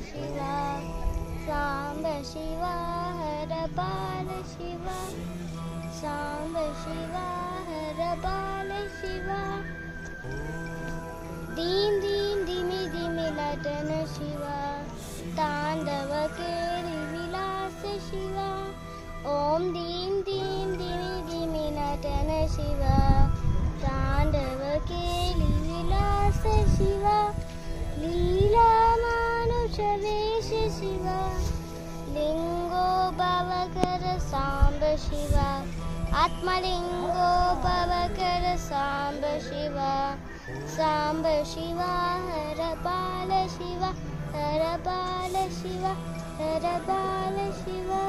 शिवा सांब शिवा हर बाल शिवा सांब शिवा हर बाल शिवा दीन दीन दिमि दिमि नटन शिवा तांडव केली विलास शिवा ओम दीन दीन दिमि दिमि नटन शिवा तांडव केली विलास शिवा लीला मानुष वेश शिवा लिंगो भवकर सांब शिवा आत्मलिंगो भवकर सांब शिवा सांब शिवा हर बाल शिवा हर बाल शिवा हर बाल शिवा।